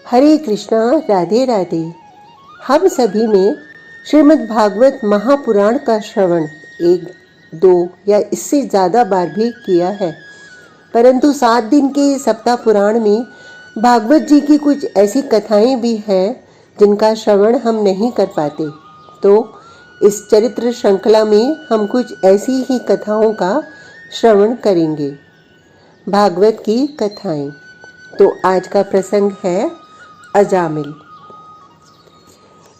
हरे कृष्णा, राधे राधे। हम सभी ने श्रीमद् भागवत महापुराण का श्रवण 1, 2 या इससे ज़्यादा बार भी किया है, परंतु 7 दिन के सप्ताह पुराण में भागवत जी की कुछ ऐसी कथाएं भी हैं जिनका श्रवण हम नहीं कर पाते। तो इस चरित्र श्रृंखला में हम कुछ ऐसी ही कथाओं का श्रवण करेंगे। भागवत की कथाएं। तो आज का प्रसंग है अजामिल।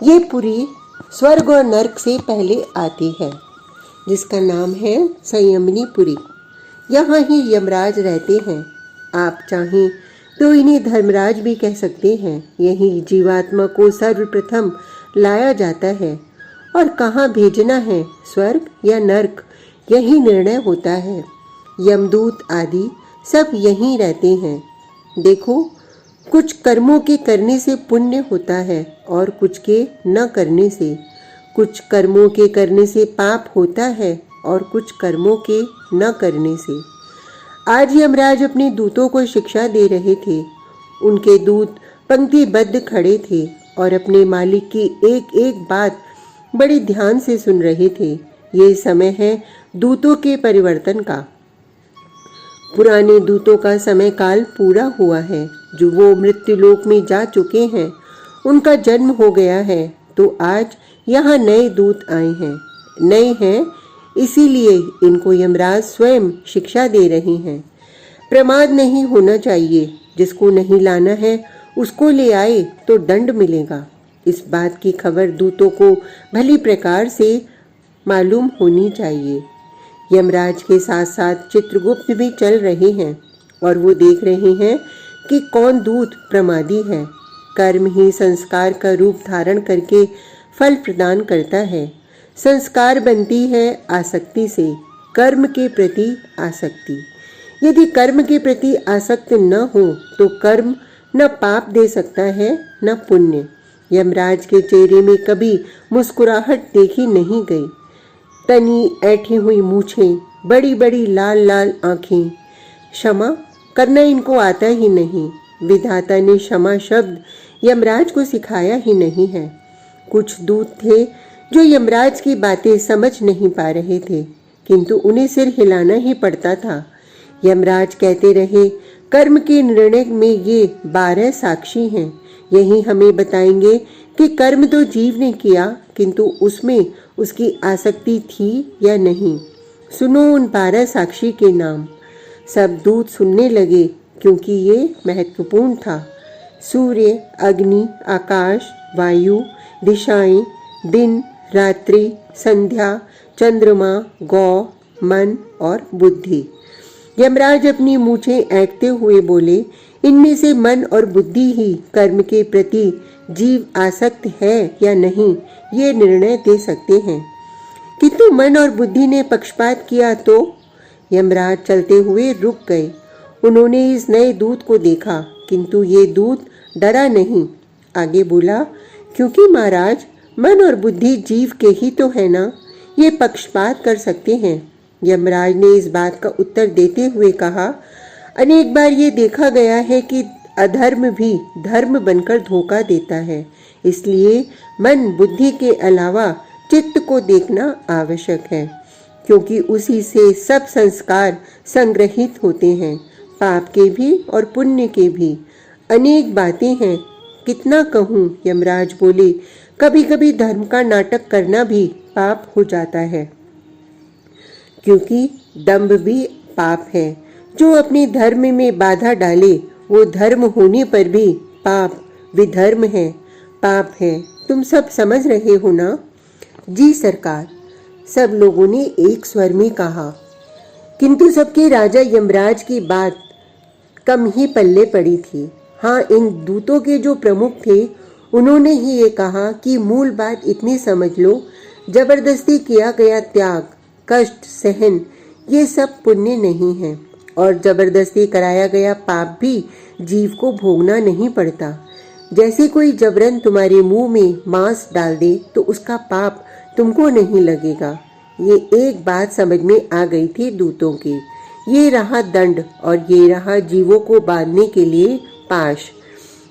ये पुरी स्वर्ग और नर्क से पहले आती है, जिसका नाम है संयमनी पुरी। यहाँ ही यमराज रहते हैं। आप चाहें तो इन्हें धर्मराज भी कह सकते हैं। यही जीवात्मा को सर्वप्रथम लाया जाता है और कहाँ भेजना है, स्वर्ग या नर्क, यही निर्णय होता है। यमदूत आदि सब यहीं रहते हैं। देखो, कुछ कर्मों के करने से पुण्य होता है और कुछ के न करने से। कुछ कर्मों के करने से पाप होता है और कुछ कर्मों के न करने से। आज यमराज अपने दूतों को शिक्षा दे रहे थे। उनके दूत पंक्तिबद्ध खड़े थे और अपने मालिक की एक एक बात बड़ी ध्यान से सुन रहे थे। ये समय है दूतों के परिवर्तन का। पुराने दूतों का समय काल पूरा हुआ है। जो वो मृत्युलोक में जा चुके हैं, उनका जन्म हो गया है, तो आज यहाँ नए दूत आए हैं। नए हैं इसीलिए इनको यमराज स्वयं शिक्षा दे रहे हैं। प्रमाद नहीं होना चाहिए। जिसको नहीं लाना है उसको ले आए तो दंड मिलेगा। इस बात की खबर दूतों को भली प्रकार से मालूम होनी चाहिए। यमराज के साथ साथ चित्रगुप्त भी चल रहे हैं और वो देख रहे हैं कि कौन दूत प्रमादी है। कर्म ही संस्कार का रूप धारण करके फल प्रदान करता है। संस्कार बनती है आसक्ति से, कर्म के प्रति आसक्ति। यदि कर्म के प्रति आसक्त न हो तो कर्म न पाप दे सकता है न पुण्य। यमराज के चेहरे में कभी मुस्कुराहट देखी नहीं गई। तनी ऐठी हुई मूछें, बड़ी बड़ी लाल लाल आंखें। क्षमा करना इनको आता ही नहीं। विधाता ने क्षमा शब्द यमराज को सिखाया ही नहीं है। कुछ दूत थे जो यमराज की बातें समझ नहीं पा रहे थे, किंतु उन्हें सिर हिलाना ही पड़ता था। यमराज कहते रहे, कर्म के निर्णय में ये 12 साक्षी हैं। यही हमें बताएंगे कि कर्म तो जीव ने किया, किंतु उसमें उसकी आसक्ति थी या नहीं। सुनो उन 12 साक्षी के नाम। सब दूत सुनने लगे, क्योंकि ये महत्वपूर्ण था। सूर्य, अग्नि, आकाश, वायु, दिशाएं, दिन, रात्रि, संध्या, चंद्रमा, गौ, मन और बुद्धि। यमराज अपनी मूछें ऐंठते हुए बोले, इनमें से मन और बुद्धि ही कर्म के प्रति जीव आसक्त है या नहीं, ये निर्णय दे सकते हैं। किंतु मन और बुद्धि ने पक्षपात किया तो यमराज चलते हुए रुक गए। उन्होंने इस नए दूत को देखा, किंतु ये दूत डरा नहीं। आगे बोला, क्योंकि महाराज, मन और बुद्धि जीव के ही तो है ना, ये पक्षपात कर सकते हैं। यमराज ने इस बात का उत्तर देते हुए कहा, अनेक बार ये देखा गया है कि अधर्म भी धर्म बनकर धोखा देता है। इसलिए मन बुद्धि के अलावा चित्त को देखना आवश्यक है, क्योंकि उसी से सब संस्कार संग्रहित होते हैं, पाप के भी और पुण्य के भी। अनेक बातें हैं, कितना कहूँ। यमराज बोले, कभी कभी धर्म का नाटक करना भी पाप हो जाता है, क्योंकि दंभ भी पाप है। जो अपने धर्म में बाधा डाले वो धर्म होने पर भी पाप विधर्म है, पाप है। तुम सब समझ रहे हो ना? जी सरकार, सब लोगों ने एक स्वर में कहा। किंतु सबके राजा यमराज की बात कम ही पल्ले पड़ी थी। हाँ, इन दूतों के जो प्रमुख थे उन्होंने ही ये कहा कि मूल बात इतनी समझ लो, जबरदस्ती किया गया त्याग, कष्ट सहन, ये सब पुण्य नहीं है, और जबरदस्ती कराया गया पाप भी जीव को भोगना नहीं पड़ता। जैसे कोई जबरन तुम्हारे मुंह में मांस डाल दे तो उसका पाप तुमको नहीं लगेगा। ये एक बात समझ में आ गई थी दूतों की। ये रहा दंड और ये रहा जीवों को बांधने के लिए पाश।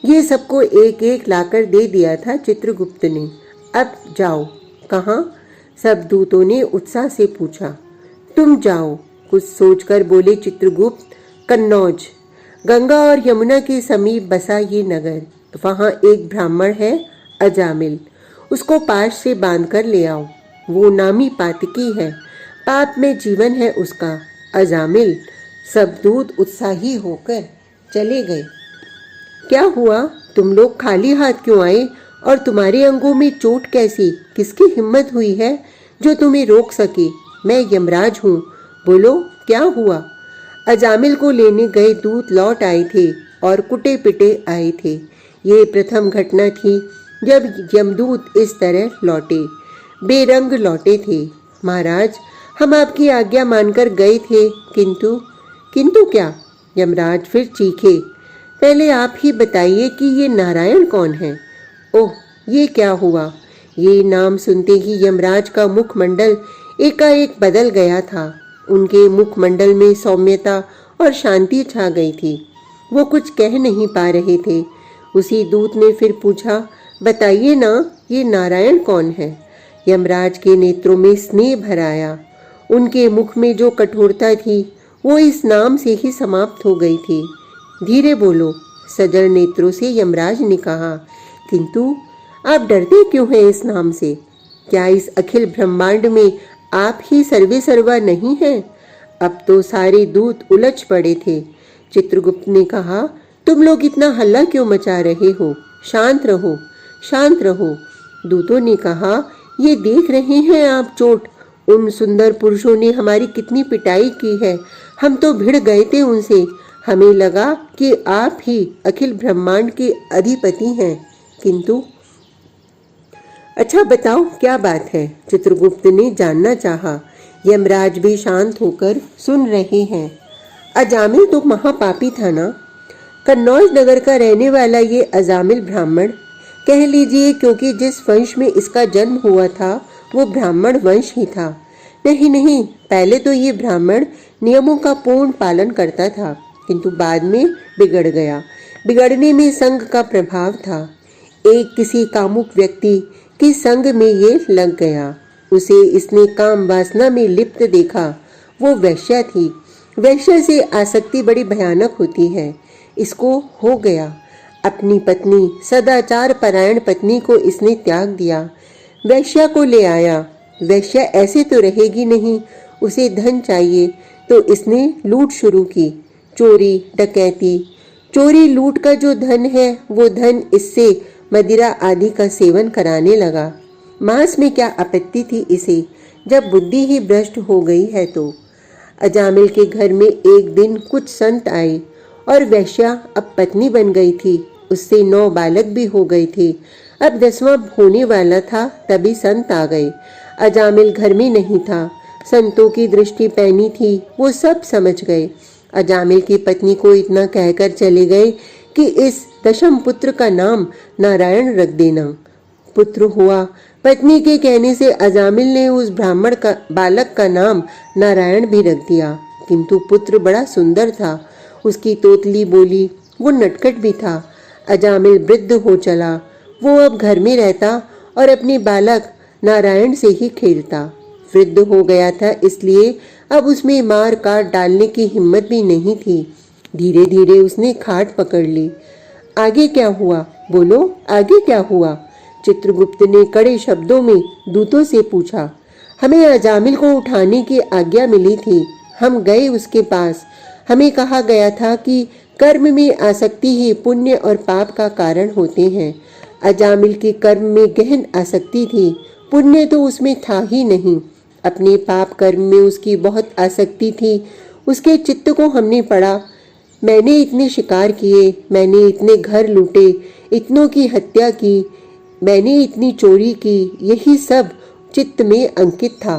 ये सबको एक एक लाकर दे दिया था चित्रगुप्त ने। अब जाओ। कहाँ? सब दूतों ने उत्साह से पूछा। तुम जाओ, कुछ सोचकर बोले चित्रगुप्त। कन्नौज, गंगा और यमुना के समीप बसा ये नगर। वहाँ एक ब्राह्मण है अजामिल, उसको पाश से बांध कर ले आओ। वो नामी पातकी है, पाप में जीवन है उसका। अजामिल। सब दूत उत्साही होकर चले गए। क्या हुआ? तुम लोग खाली हाथ क्यों आए? और तुम्हारे अंगों में चोट कैसी? किसकी हिम्मत हुई है जो तुम्हें रोक सके? मैं यमराज हूँ, बोलो क्या हुआ? अजामिल को लेने गए दूत लौट आए थे और कुटे पिटे आए थे। ये प्रथम घटना थी जब यमदूत इस तरह लौटे, बेरंग लौटे थे। महाराज, हम आपकी आज्ञा मानकर गए थे, किंतु क्या? यमराज फिर चीखे। पहले आप ही बताइए कि ये नारायण कौन है? ओह, ये क्या हुआ? ये नाम सुनते ही यमराज का मुखमंडल एकाएक बदल गया था। उनके मुखमंडल में सौम्यता और शांति छा गई थी। वो कुछ कह नहीं पा रहे थे। उसी दूत ने फिर पूछा, बताइए ना, ये नारायण कौन है? यमराज के नेत्रों में स्नेह भर आया। उनके मुख में जो कठोरता थी वो इस नाम से ही समाप्त हो गई थी। धीरे बोलो, सजल नेत्रों से यमराज ने कहा। किंतु आप डरते क्यों हैं इस नाम से? क्या इस अखिल ब्रह्मांड में आप ही सर्वे सर्वा नहीं हैं? अब तो सारे दूत उलझ पड़े थे। चित्रगुप्त ने कहा, तुम लोग इतना हल्ला क्यों मचा रहे हो? शांत रहो, शांत रहो। दूतों ने कहा, ये देख रहे हैं आप चोट? उन सुंदर पुरुषों ने हमारी कितनी पिटाई की है। हम तो भिड़ गए थे उनसे। हमें लगा कि आप ही अखिल ब्रह्मांड के अधिपति हैं, किंतु। अच्छा बताओ क्या बात है? चित्रगुप्त ने जानना चाहा। यमराज भी शांत होकर सुन रहे हैं। अजामिल तो महापापी था ना। कन्नौज नगर का रहने वाला ये अजामिल ब्राह्मण, कह लीजिए, क्योंकि जिस वंश में इसका जन्म हुआ था वो ब्राह्मण वंश ही था। नहीं, पहले तो ये ब्राह्मण नियमों का पूर्ण पालन करता था, किंतु बाद में बिगड़ गया। बिगड़ने में संग का प्रभाव था। एक किसी कामुक व्यक्ति के संग में ये लग गया। उसे इसने काम वासना में लिप्त देखा। वो वैश्या थी। वैश्या से आसक्ति बड़ी भयानक होती है। इसको हो गया। अपनी पत्नी, सदाचार परायण पत्नी को इसने त्याग दिया, वैश्या को ले आया। वैश्या ऐसे तो रहेगी नहीं, उसे धन चाहिए, तो इसने लूट शुरू की। चोरी डकैती। चोरी लूट का जो धन है वो धन इससे मदिरा आदि का सेवन कराने लगा। मांस में क्या आपत्ति थी इसे, जब बुद्धि ही भ्रष्ट हो गई है तो। अजामिल के घर में एक दिन कुछ संत आए और वैश्या अब पत्नी बन गई थी। उससे 9 बालक भी हो गए थे। अब 10वां होने वाला था, तभी संत आ गए। अजामिल घर में नहीं था। संतों की दृष्टि पैनी थी, वो सब समझ गए। अजामिल की पत्नी को इतना कहकर चले गए कि इस दशम पुत्र का नाम नारायण रख देना। पुत्र हुआ। पत्नी के कहने से अजामिल ने उस ब्राह्मण का बालक का नाम नारायण भी रख दिया। किंतु पुत्र बड़ा सुंदर था। उसकी तोतली बोली, वो नटखट भी था। अजामिल वृद्ध हो चला। वो अब घर में रहता और अपने बालक नारायण से ही खेलता। वृद्ध हो गया था, इसलिए अब उसमें मार काट डालने की हिम्मत भी नहीं थी। धीरे धीरे उसने खाट पकड़ ली। आगे क्या हुआ? बोलो, आगे क्या हुआ? चित्रगुप्त ने कड़े शब्दों में दूतों से पूछा। हमें अजामिल को उठाने की आज्ञा मिली थी। हम गए उसके पास। हमें कहा गया था कि कर्म में आसक्ति ही पुण्य और पाप का कारण होते हैं। अजामिल की कर्म में गहन आसक्ति थी, पुण्य तो उसमें था ही नहीं। अपने पाप कर्म में उसकी बहुत आसक्ति थी। उसके चित्त को हमने पढ़ा। मैंने इतने शिकार किए, मैंने इतने घर लूटे, इतनों की हत्या की, मैंने इतनी चोरी की, यही सब चित्त में अंकित था।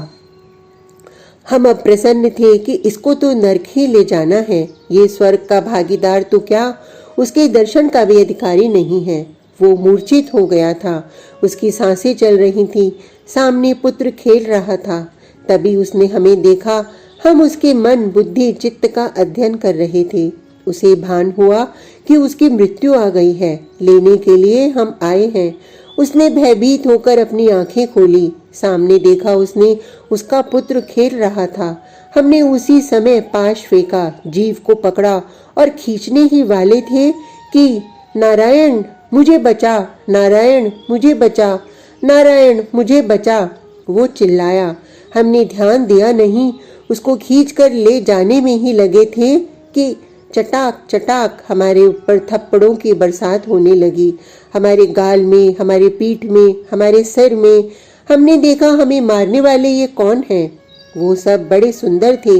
हम अब प्रसन्न थे कि इसको तो नरक ही ले जाना है। ये स्वर्ग का भागीदार तो क्या, उसके दर्शन का भी अधिकारी नहीं है। वो मूर्छित हो गया था। उसकी सांसें चल रही थी। सामने पुत्र खेल रहा था। तभी उसने हमें देखा। हम उसके मन बुद्धि चित्त का अध्ययन कर रहे थे। उसे भान हुआ कि उसकी मृत्यु आ गई है, लेने के लिए हम आए हैं। उसने भयभीत होकर अपनी आंखें खोली। सामने देखा उसने उसका पुत्र खेल रहा था। हमने उसी समय पाश फेंका, जीव को पकड़ा और खींचने ही वाले थे कि नारायण मुझे बचा, नारायण मुझे बचा, नारायण मुझे बचा, वो चिल्लाया। हमने ध्यान दिया नहीं, उसको खींचकर ले जाने में ही लगे थे कि चटाक चटाक हमारे ऊपर थप्पड़ों की बरसात होने लगी। हमारे गाल में, हमारे पीठ में, हमारे सिर में। हमने देखा हमें मारने वाले ये कौन हैं? वो सब बड़े सुंदर थे,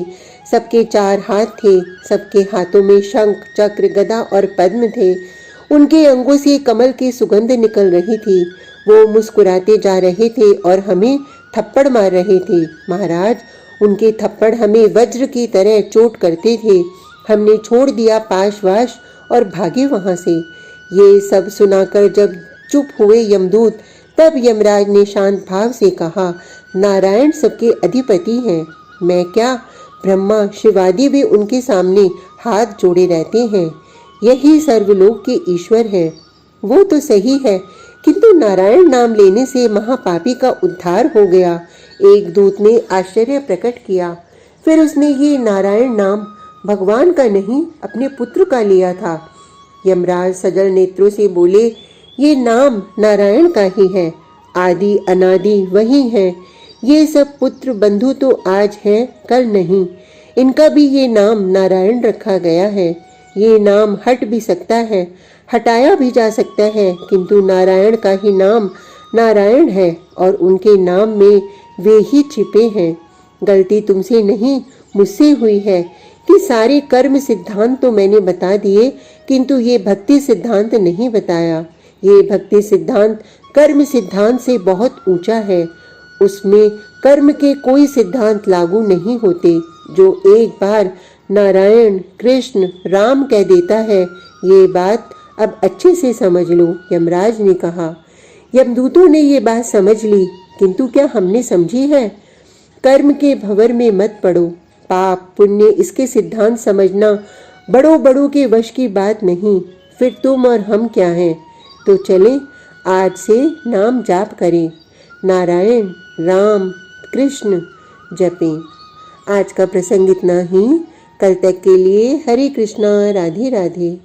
सबके 4 हाथ थे, सबके हाथों में शंख, चक्र, गदा और पद्म थे। उनके अंगों से कमल की सुगंध निकल रही थी। वो मुस्कुराते जा रहे थे और हमें थप्पड़ मार रहे थे। महाराज, उनके थप्पड़ हमें वज्र की तरह चोट करते थे। हमने छोड़ दिया पाशवाश और भागे वहां से। ये सब सुनाकर जब चुप हुए यमदूत, तब यमराज ने शांत भाव से कहा, नारायण सबके अधिपति हैं। मैं क्या, ब्रह्मा शिवादि भी उनके सामने हाथ जोड़े रहते हैं। यही सर्वलोक के ईश्वर है। वो तो सही है, किंतु नारायण नाम लेने से महापापी का उद्धार हो गया। एक दूत ने आश्चर्य प्रकट किया। फिर उसने ये नारायण नाम भगवान का नहीं, अपने पुत्र का लिया था। यमराज सजल नेत्रों से बोले, ये नाम नारायण का ही है, आदि अनादि वही है। ये सब पुत्र बंधु तो आज है, कल नहीं। इनका भी ये नाम नारायण रखा गया है। ये नाम हट भी सकता है, हटाया भी जा सकता है, किंतु नारायण का ही नाम नारायण है और उनके नाम में वे ही छिपे हैं। गलती तुमसे नहीं, मुझसे हुई है कि सारे कर्म सिद्धांत तो मैंने बता दिए, किंतु ये भक्ति सिद्धांत नहीं बताया। ये भक्ति सिद्धांत कर्म सिद्धांत से बहुत ऊंचा है। उसमें कर्म के कोई सिद्धांत लागू नहीं होते। जो एक बार नारायण, कृष्ण, राम कह देता है, ये बात अब अच्छे से समझ लो, यमराज ने कहा। यमदूतों ने ये बात समझ ली, किंतु क्या हमने समझी है? कर्म के भंवर में मत पड़ो। पाप पुण्य इसके सिद्धांत समझना बड़ों बड़ों के वश की बात नहीं। फिर तुम और हम क्या हैं? तो चलें, आज से नाम जाप करें, नारायण, राम, कृष्ण जपें। आज का प्रसंग इतना ही। कल तक के लिए हरे कृष्णा, राधे राधे।